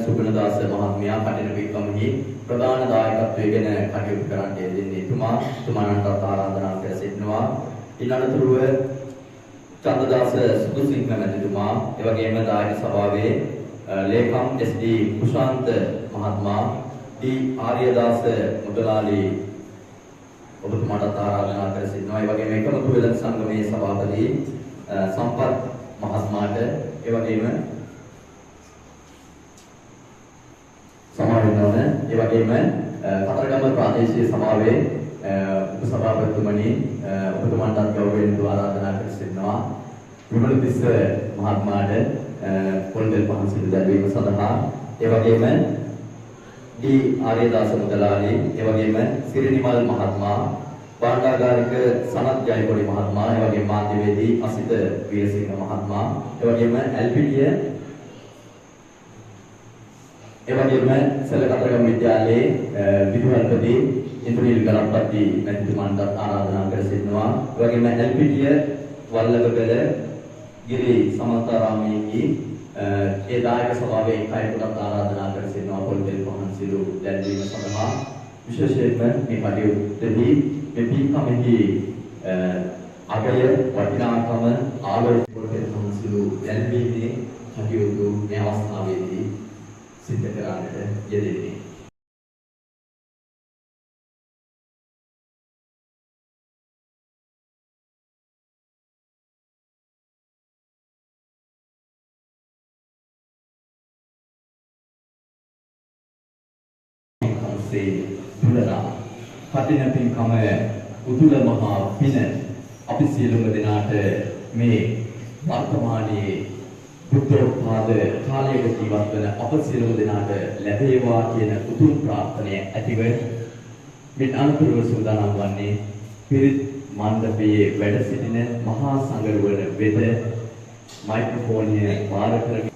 සුගුණදාස මහත්මයා කටින පිටකමෙහි ප්‍රධාන දායකත්වයෙන් කටයුතු කරන්න යෙදෙන්නේ තුමාණන්ට ආරාධනා කර සිටිනවා. ඊළඟටම චන්දදාස සුදුසිංහ මැතිතුමා එවැගේම දායක සභාවේ ලේකම් SD කුෂාන්ත මහත්මයා डी ආර්යදාස මුදලාලි ඔබතුමාට ආරාධනා කර සිටිනවා. ඒ වගේම එකමුතු වෙළඳ සංගමේ සභාපති සම්පත් මහත්මයාට ඒ වගේම සමාවෙන්න ඒ වගේම කතරගම ප්‍රාදේශීය සභාවේ උපසභාපතිතුමනි ඔබතුමාට ගෞරවයෙන් ආරාධනා කර සිටිනවා. විමලතිස්ස මහත්මයාට පොල්තෙල් පහන් සිදු දැරීම සඳහා ඒ වගේම डी ආර්යදාස මුදලාලි ඒ වගේම සිරිනිමල් මහත්මයා භාණ්ඩාගාරික සනත් ජයකොඩි මහත්මයා ඒ වගේම මාධ්‍යවේදී අසිත වීරසිංහ මහත්මයා ඒ වගේම එල්පීඩිය ඒ වගේම සලකතරගම විද්‍යාලයේ විදුහල්පති ඉන්ද්‍රනීල් ගලප්පති මැතිතුමන්ට ආරාධනා කර සිටිනවා. ඒ වගේම එල්පීඩිය වල්ලගබල ගිරි සමන්තාරාමයේ ඒ දායක සභාවේ කයකට ආරාධනා කර සිටිනවා. පොල්තෙල් පහන් සිදු දැන්වීම සඳහා විශේෂයෙන්ම මේ කටයුත්තේදී මේ පින්කමෙහි අගය වටිනාකම ආලෝක පොල්තෙල් පහන් සිදු දැන්වීමේ කටයුතු මේ අවස්ථාවේදී සිද්ධ කරන්නට යෙදෙන්නේ. තුලනා කටින පින්කම උතුල මහා පින අපි සියලුම දෙනාට මේ වර්තමානයේ බුද්ධෝත්පාද කාලයක ජීවත් වන අප සියලුම දෙනාට ලැබේවා කියන උතුම් ප්‍රාර්ථනය ඇතිව මේ අනුපූර්ව සූදානම් වන්නේ පිරිත් මණ්ඩපයේ වැඩ සිටින මහා සංඝරුවන වෙත මයික්‍රොෆෝනය වාර කරගෙන